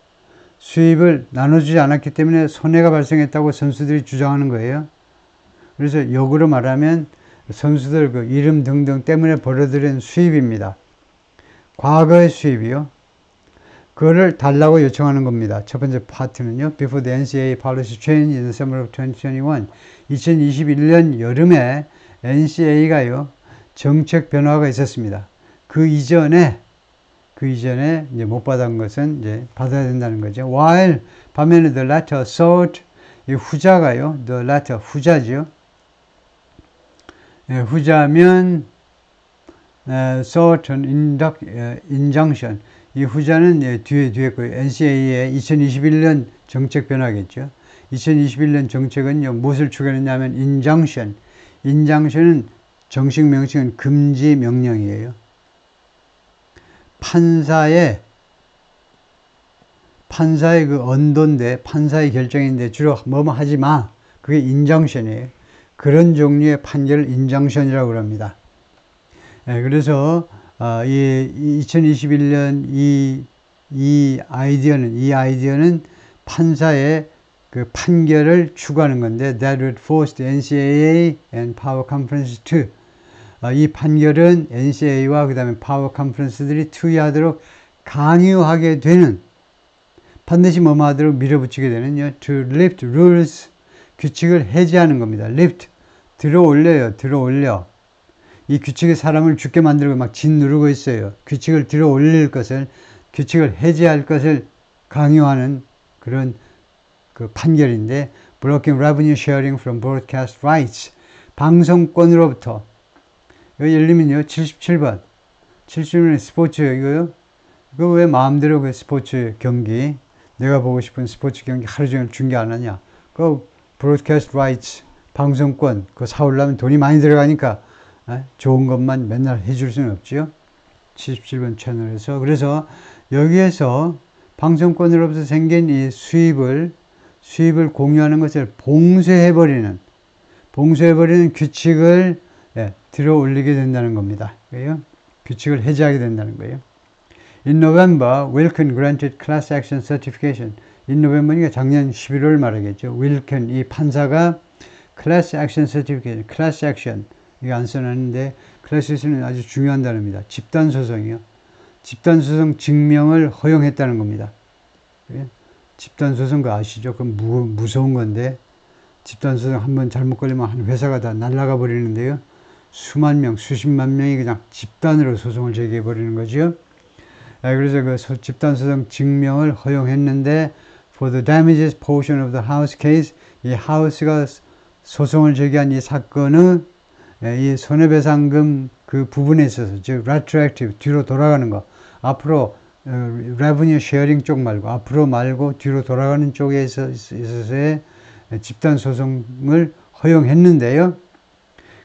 나눠주지 않았기 때문에 손해가 발생했다고 선수들이 주장하는 거예요. 그래서 역으로 말하면 선수들 그 이름 등등 때문에 벌어들인 수입입니다. 과거의 수입이요. 그거를 달라고 요청하는 겁니다. 첫 번째 파트는요. Before the NCAA policy change in the summer of 2021. 2021년 여름에 NCAA가요. 정책 변화가 있었습니다. 그 이전에 이제 못 받은 것은 이제 받아야 된다는 거죠. While 반면에 the latter sought 이 후자가요. the latter 후자죠. 후자면 sought an injunction. 이 후자는 뒤에 거예요. NCAA의 2021년 정책 변화겠죠. 2021년 정책은 무엇을 추구했냐면 injunction. injunction은 정식 명칭은 금지 명령이에요. 판사의 그 언도인데 판사의 결정인데 주로 뭐뭐 하지 마. 그게 injunction이에요. 그런 종류의 판결을 injunction이라고 합니다. 그래서 이 2021년 이 아이디어는 판사의 그 판결을 추구하는 건데 that would force the NCAA and Power Conference to 이 판결은 NCAA와 그 다음에 파워 컨퍼런스들이 투의하도록 강요하게 되는 반드시 뭐뭐 하도록 밀어붙이게 되는 to lift rules 규칙을 해제하는 겁니다. lift 들어 올려 이 규칙이 사람을 죽게 만들고 막 짓누르고 있어요. 규칙을 들어 올릴 것을 규칙을 해제할 것을 강요하는 그런 그 판결인데 blocking revenue sharing from broadcast rights 방송권으로부터 예를 들면요 77번 스포츠 이거 왜 마음대로 그 스포츠 경기 내가 보고 싶은 스포츠 경기 하루 종일 중계 안 하냐 그 broadcast rights 방송권 그거 사오려면 돈이 많이 들어가니까 좋은 것만 맨날 해줄 수는 없죠. 77번 채널에서 그래서 여기에서 방송권으로부터 생긴 이 수입을 수입을 공유하는 것을 봉쇄해버리는 규칙을 들어 올리게 된다는 겁니다. 그래요? 규칙을 해제하게 된다는 거예요. In November, Wilken granted class action certification. In November니까 작년 11월 말이겠죠. Wilken, 이 판사가 class action certification, class action, 이거 안 써놨는데, class action은 아주 중요한 단어입니다. 집단소송이요. 집단소송 증명을 허용했다는 겁니다. 집단소송 그 아시죠? 그건 무서운 건데, 집단소송 한번 잘못 걸리면 한 회사가 다 날아가 버리는데요. 수만 명, 수십만 명이 그냥 집단으로 소송을 제기해 버리는 거죠. 그래서 그 집단소송 증명을 허용했는데, for the damages portion of the house case, 이 하우스가 소송을 제기한 이 사건은 이 손해배상금 그 부분에 있어서, 즉 retroactive, 뒤로 돌아가는 거, 앞으로 revenue sharing 쪽 말고, 앞으로 말고 뒤로 돌아가는 쪽에 있어서의 집단소송을 허용했는데요.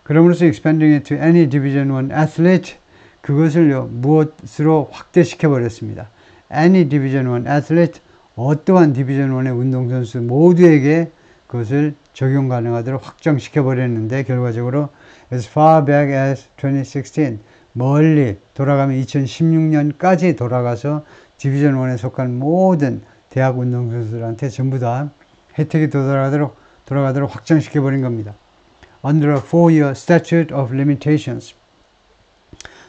그럼으로써 expanding it to any Division 1 athlete, 그것을 무엇으로 확대시켜 버렸습니다. Any Division 1 athlete, 어떠한 Division 1의 운동선수 모두에게 그것을 적용 가능하도록 확장시켜 버렸는데, 결과적으로 as far back as 2016, 멀리 돌아가면 2016년까지 돌아가서 디비전 1에 속한 모든 대학 운동선수들한테 전부 다 혜택이 돌아가도록 확장시켜 버린 겁니다. Under a 4-year statute of limitations,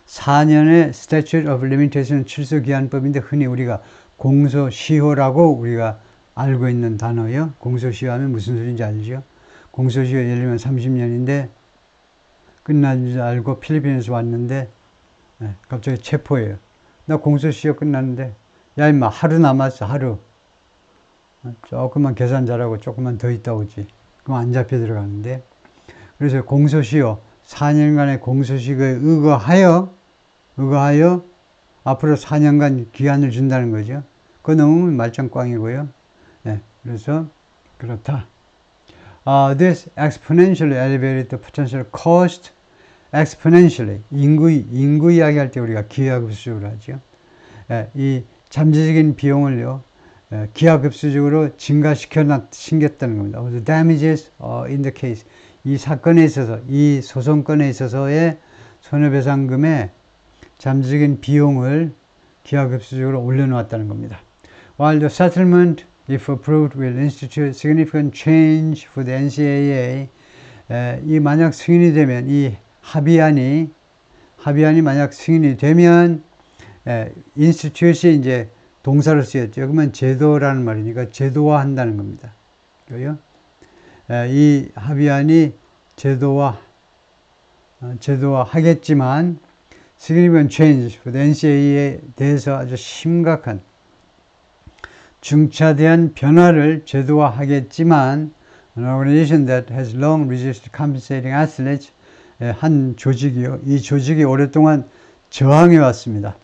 4년의 statute of limitations 출소기한법인데 흔히 우리가 공소시효라고 우리가 알고 있는 단어예요. 공소시효하면 무슨 소리인지 알죠? 공소시효 예를 들면 30년인데 끝난 줄 알고 필리핀에서 왔는데 갑자기 체포해요. 나 공소시효 끝났는데, 야 임마 하루 남았어, 하루. 조금만 계산 잘하고 조금만 더 있다 오지. 그럼 안 잡혀 들어가는데, 그래서 공소시효 4년간의 공소시효에 의거하여 앞으로 4년간 기한을 준다는 거죠. 그거 넘으면 말짱꽝이고요. 그래서 그렇다. This exponentially elevated the potential cost. exponentially, 인구 이야기할 때 우리가 기하급수적으로 하죠. 이 잠재적인 비용을요, 기하급수적으로 증가시켰다는 겁니다. The damages in the case, 이 사건에 있어서, 이 소송건에 있어서의 손해배상금의 잠재적인 비용을 기하급수적으로 올려놓았다는 겁니다. While the settlement, if approved, will institute significant change for the NCAA, 이 만약 승인이 되면, 이 합의안이 만약 승인이 되면, institute이 이제 동사로 쓰였죠. 그러면 제도라는 말이니까 제도화한다는 겁니다. 그래요? 이 합의안이 제도화하겠지만, significant change for the NCAA에 대해서 아주 심각한 중차대한 변화를 제도화하겠지만, an organization that has long resisted compensating athletes, 한 조직이요. 이 조직이 오랫동안 저항해 왔습니다.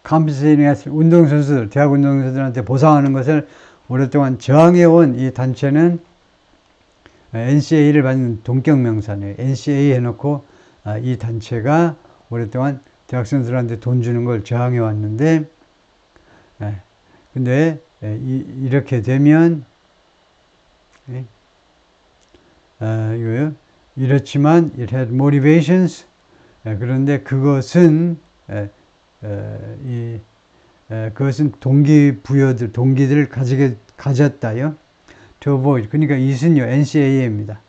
compensating athletes, 운동선수들, 대학 운동선수들한테 보상하는 것을 오랫동안 저항해 온 이 단체는 NCAA를 받는 동격명사네요. NCAA 해놓고 이 단체가 오랫동안 대학생들한테 돈 주는 걸 저항해 왔는데, 근데 이렇게 되면 이거요. 이렇지만 it had motivations. 그런데 그것은 그것은 동기들을 가졌다요. To avoid. 그러니까 이순요 NCAA입니다.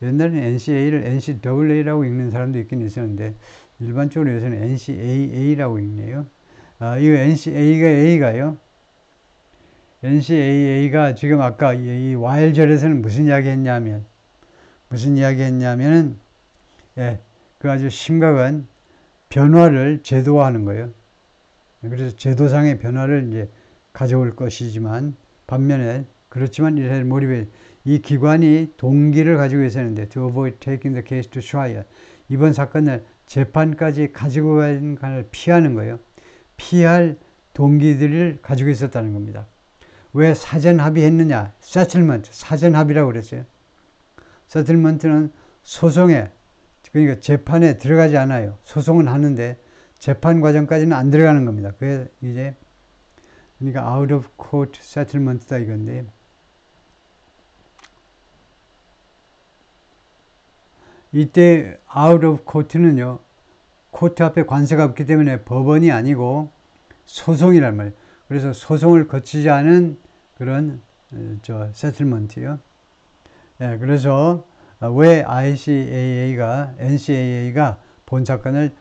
옛날에는 NCAA를 NCAA라고 읽는 사람도 있긴 있었는데, 일반적으로 요새는 NCAA라고 읽네요. 이 NCAA가요. NCAA가 지금 아까 이 와일절에서는 무슨 이야기 했냐면은, 그 아주 심각한 변화를 제도화하는 거예요. 그래서 제도상의 변화를 이제 가져올 것이지만, 반면에, 그렇지만 이 기관이 동기를 가지고 있었는데, to avoid taking the case to trial. 이번 사건을 재판까지 가지고 가는 걸 피하는 거예요. 피할 동기들을 가지고 있었다는 겁니다. 왜 사전 합의했느냐? settlement, 사전 합의라고 그랬어요. settlement는 소송에, 그러니까 재판에 들어가지 않아요. 소송은 하는데 재판 과정까지는 안 들어가는 겁니다. 그래서 이제 그러니까 out of court settlement다 이건데, 이때 out of court는요, 코트 앞에 관세가 없기 때문에 법원이 아니고 소송이란 말이에요. 그래서 소송을 거치지 않은 그런 세틀먼트요. 예, 그래서 왜 NCAA가 본 사건을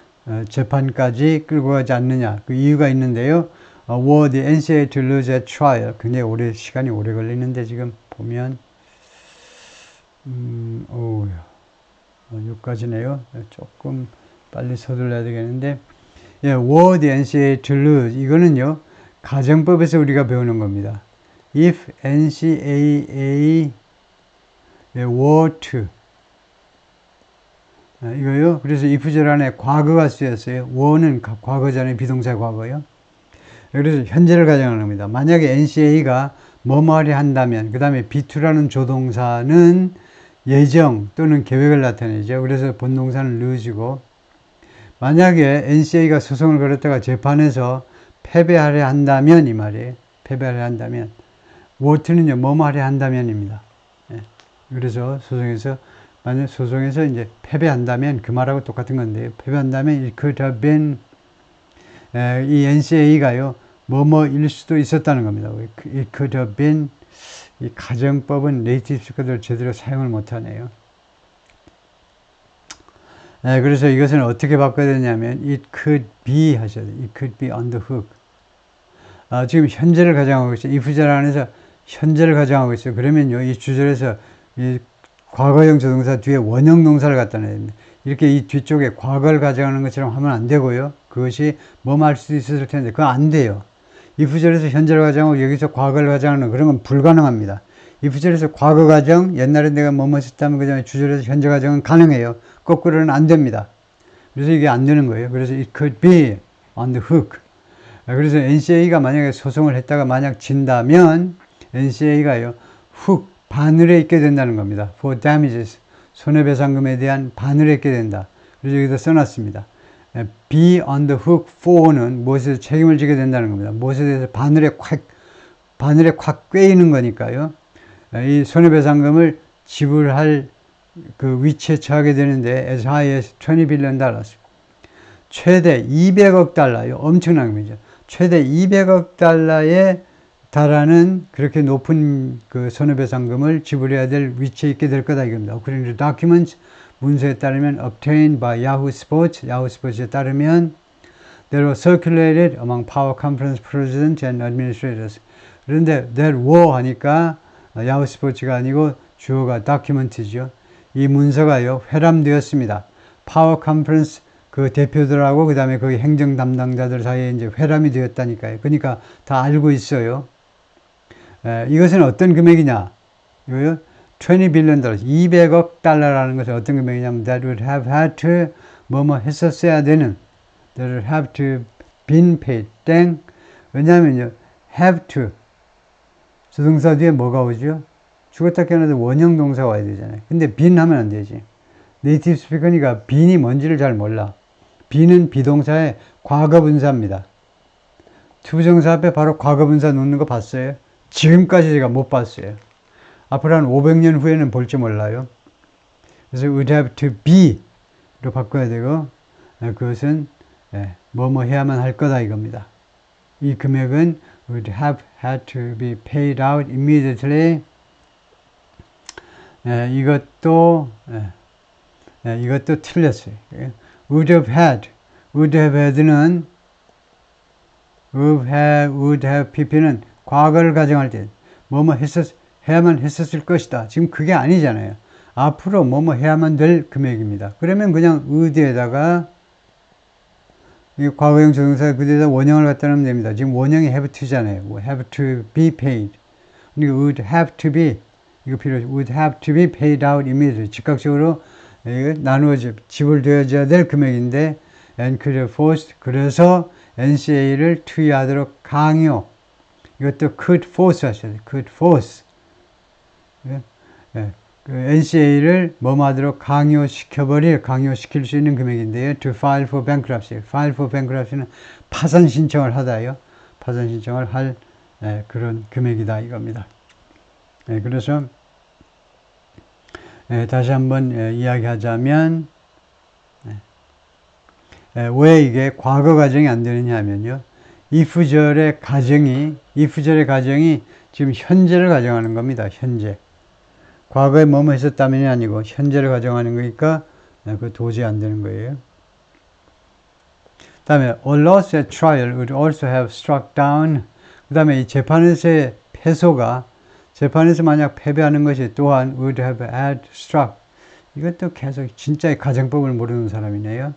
재판까지 끌고 가지 않느냐, 그 이유가 있는데요. Were the NCAA to lose at trial? 굉장히 시간이 오래 걸리는데 지금 보면 여기까지네요. 조금 빨리 서둘러야 되겠는데, 예, were the NCAA to lose? 이거는요, 가정법에서 우리가 배우는 겁니다. If NCAA were to, 이거요. 그래서 if절 안에 과거가 쓰였어요. were는 과거잖아요. 비동사 과거요. 그래서 현재를 가정하는 겁니다. 만약에 NCAA가 뭐뭐하려 한다면, 그 다음에 B2라는 조동사는 예정 또는 계획을 나타내죠. 그래서 본동사는 lose고, 만약에 NCAA가 소송을 걸었다가 재판에서 패배하려 한다면, 이 말이에요. 패배하려 한다면, were는요, 뭐뭐하려 한다면입니다. 예. 그래서 만약 소송에서 이제 패배한다면, 그 말하고 똑같은 건데요. 패배한다면, it could have been, 이 NCAA가요, 뭐뭐일 수도 있었다는 겁니다. It could have been, 이 가정법은 네이티브 스피커들 제대로 사용을 못하네요. 그래서 이것은 어떻게 바꿔야 되냐면 it could be 하셔야 돼요. It could be on the hook. 지금 현재를 가정하고 있어요. if절 안에서 현재를 가정하고 있어요. 그러면요, 이 주절에서 이 과거형 조동사 뒤에 원형 동사를 갖다 놔야 됩니다. 이렇게 이 뒤쪽에 과거를 가정하는 것처럼 하면 안 되고요. 그것이 뭐할 수도 있었을 텐데 그거 안 돼요. if절에서 현재를 가정하고 여기서 과거를 가정하는 그런 건 불가능합니다. if절에서 과거 가정, 옛날에 내가 뭐뭐 했다면 그 다음에 주절에서 현재 가정은 가능해요. 거꾸로는 안 됩니다. 그래서 이게 안 되는 거예요. 그래서 it could be on the hook. 그래서 NCAA가 만약에 소송을 했다가 만약 진다면 NCAA가요, 훅 바늘에 있게 된다는 겁니다. For damages, 손해배상금에 대한 바늘에 있게 된다. 그래서 여기다 써놨습니다. be on the hook for는 무엇에서 책임을 지게 된다는 겁니다. 무엇에 대해서 바늘에 콱 꿰이는 거니까요. 이 손해배상금을 지불할 그 위치에 처하게 되는데 as high as $20 billion. 최대 200억 달러요. 엄청난 겁니다. 최대 200억 달러에 달하는 그렇게 높은 그 손해배상금을 지불해야 될 위치에 있게 될 거다 이겁니다. According to documents, 문서에 따르면 obtained by Yahoo Sports, 야후 스포츠에 따르면 that were circulated among Power Conference presidents and administrators. 그런데 that were 하니까 야후 스포츠가 아니고 주어가 document이죠. 이 문서가요, 회람되었습니다. 파워 컨퍼런스 그 대표들하고 그 다음에 그 행정 담당자들 사이에 이제 회람이 되었다니까요. 그러니까 다 알고 있어요. 이것은 어떤 금액이냐? 이거요, $20 billion, 200억 달러라는 것은 어떤 금액이냐면 that would have had to 뭐뭐 했었어야 되는, that would have to been paid 땡. 왜냐하면요, have to 조동사 뒤에 뭐가 오죠? 죽었다 깨어나도 원형 동사가 와야 되잖아요. 근데 been 하면 안 되지. 네이티브 스피커니까 bene이 뭔지를 잘 몰라. be는 비동사의 과거분사입니다. 투부정사 앞에 바로 과거분사 놓는 거 봤어요? 지금까지 제가 못 봤어요. 앞으로 한 500년 후에는 볼지 몰라요. 그래서 would have to be로 바꿔야 되고, 그것은 뭐뭐 해야만 할 거다 이겁니다. 이 금액은 would have had to be paid out immediately. 이것도 틀렸어요. would have had는 would have pp는 과거를 가정할 때 뭐뭐 해야만 했었을 것이다. 지금 그게 아니잖아요. 앞으로 뭐뭐 해야만 될 금액입니다. 그러면 그냥 would에다가 과거형 조동사 그대에다 원형을 갖다 놓으면 됩니다. 지금 원형이 have to잖아요. have to be paid. 그러니까 would have to be, 이거 필요하죠. would have to be paid out immediately. 즉각적으로 나누어져 지불되어져야 될 금액인데 and could have forced, 그래서 NCAA를 투여하도록 강요. 이것도 could force 하셔야 돼요. could force. 그 NCAA를 뭐뭐 하도록 강요시킬 수 있는 금액인데요. to file for bankruptcy. file for bankruptcy는 파산 신청을 하다요. 파산 신청을 할 그런 금액이다 이겁니다. 그래서 다시 한번 이야기하자면 왜 이게 과거 가정이 안 되느냐 하면요. if절의 가정이 지금 현재를 가정하는 겁니다. 현재. 과거에 뭐뭐 했었다면이 아니고 현재를 가정하는 거니까 그 도저히 안 되는 거예요. 그 다음에 a loss at trial would also have struck down. 그 다음에 이 재판에서의 패소가 재판에서 만약 패배하는 것이 또한 would have had struck. 이것도 계속 진짜의 가정법을 모르는 사람이네요.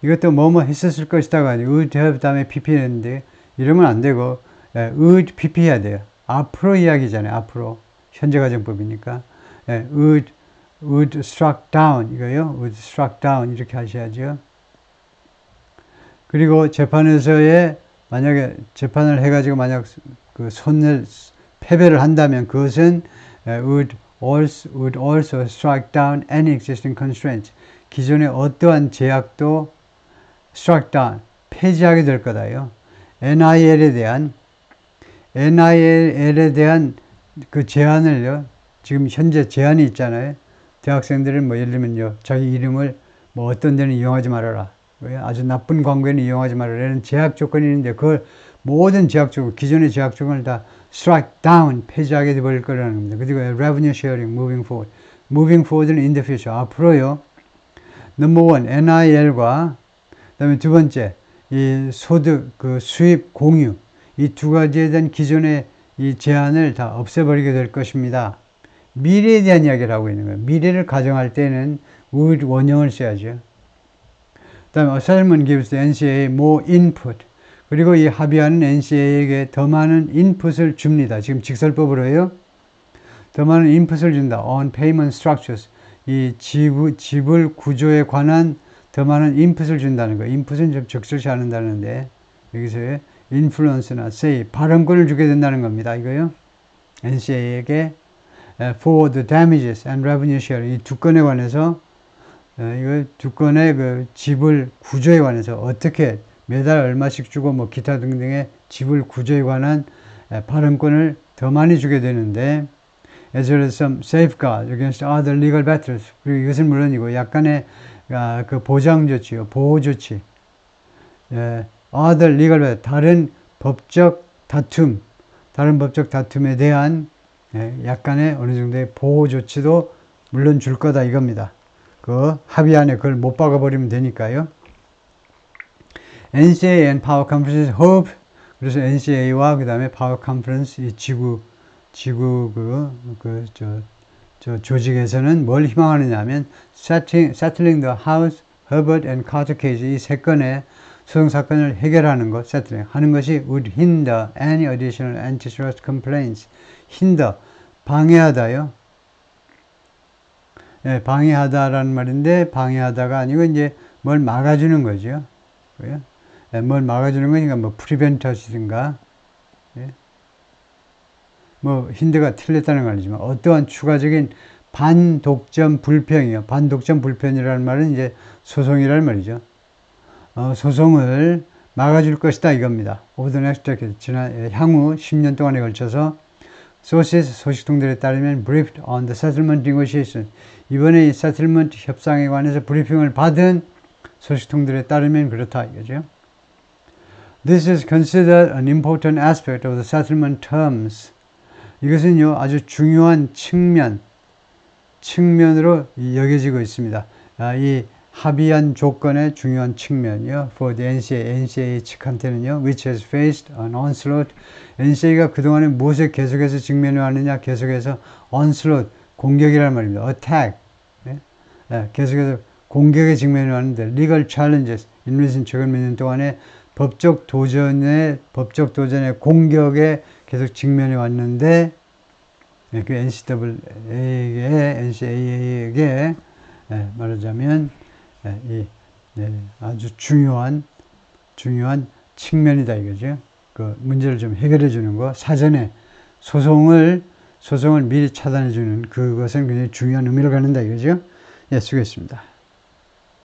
이것도 뭐뭐 했었을 것이다가 아니고 would have 다음에 pp했는데 이러면 안 되고 would pp 해야 돼요. 앞으로 이야기잖아요. 앞으로. 현재 가정법이니까. would struck down 이거요. would struck down 이렇게 하셔야죠. 그리고 재판에서의 만약에 재판을 해가지고 만약 그 패배를 한다면 그것은 would also strike down any existing constraint. 기존의 어떠한 제약도 strike down, 폐지하게 될 거다요. NIL에 대한 그 제한을요. 지금 현재 제한이 있잖아요. 대학생들은 뭐 예를 들면요. 자기 이름을 뭐 어떤 데는 이용하지 말아라. 아주 나쁜 광고에는 이용하지 말아라. 이런 제약 조건이 있는데 그걸 모든 제약 조건, 기존의 제약 조건을 다 strike down, 폐지하게 되버릴 거라는 겁니다. 그리고 revenue sharing, moving forward. moving forward는 in the future, 앞으로요. number one, NIL과 그 다음에 두 번째, 이 소득, 그 수입 공유. 이 두 가지에 대한 기존의 이 제한을 다 없애버리게 될 것입니다. 미래에 대한 이야기를 하고 있는 거예요. 미래를 가정할 때는 would 원형을 써야죠. 그 다음에 a settlement gives the NCAA more input. 그리고 이 합의안은 NCAA에게 더 많은 인풋을 줍니다. 지금 직설법으로요. 더 많은 인풋을 준다. on payment structures. 이 지불 구조에 관한 더 많은 인풋을 준다는 거예요. 인풋은 좀 적절치 않은다는데 여기서 influence나 say, 발언권을 주게 된다는 겁니다. 이거요. NCAA에게 for the damages and revenue sharing. 이 두 건에 관해서 이거 두 건의 그 지불 구조에 관해서 어떻게 매달 얼마씩 주고 뭐 기타 등등의 지불 구조에 관한 발언권을 더 많이 주게 되는데 as well as some safeguards against other legal battles. 그리고 이것은 물론이고 약간의 그 보장 조치요, 보호 조치. other legal battle, 다른 법적 다툼에 대한 약간의 어느 정도의 보호 조치도 물론 줄 거다 이겁니다. 그 합의안에 그걸 못 박아버리면 되니까요. NCAA and Power Conference hope. 그래서 NCAA와 그 다음에 Power Conference 이 지구 저 조직에서는 뭘 희망하느냐 하면 settling the House, Herbert and Carter case 이 세 건의 소송 사건을 해결하는 것, settling 하는 것이 would hinder any additional antitrust complaints. hinder, 방해하다요. 방해하다라는 말인데 방해하다가 아니고 이제 뭘 막아주는 거죠. 뭘 막아주는 거니까 뭐 prevent 하시든가 뭐 힌드가 틀렸다는 건 아니지만 어떠한 추가적인 반독점 불평이요. 반독점 불편이라는 말은 이제 소송이라는 말이죠. 소송을 막아줄 것이다 이겁니다. Over the next decade, 향후 10년 동안에 걸쳐서 sources, 소식통들에 따르면 briefed on the settlement negotiation. 이번에 이 settlement 협상에 관해서 브리핑을 받은 소식통들에 따르면 그렇다 이거죠. This is considered an important aspect of the settlement terms. 이것은요 아주 중요한 측면으로 여겨지고 있습니다. 이 합의한 조건의 중요한 측면이요. For the NCAA 측한테는요. Which has faced an onslaught. NCAA가 그동안에 무엇에 계속해서 직면해 왔느냐. 계속해서 onslaught, 공격이라는 말입니다. Attack. 계속해서 공격에 직면해 왔는데 legal challenges. 인류신 최근 몇 년 동안에 법적 도전의 공격에 계속 직면해 왔는데 그 NCAA에게 말하자면 아주 중요한 측면이다 이거죠. 그 문제를 좀 해결해 주는 거, 사전에 소송을 미리 차단해 주는 그것은 굉장히 중요한 의미를 갖는다 이거죠. 예, 수고했습니다.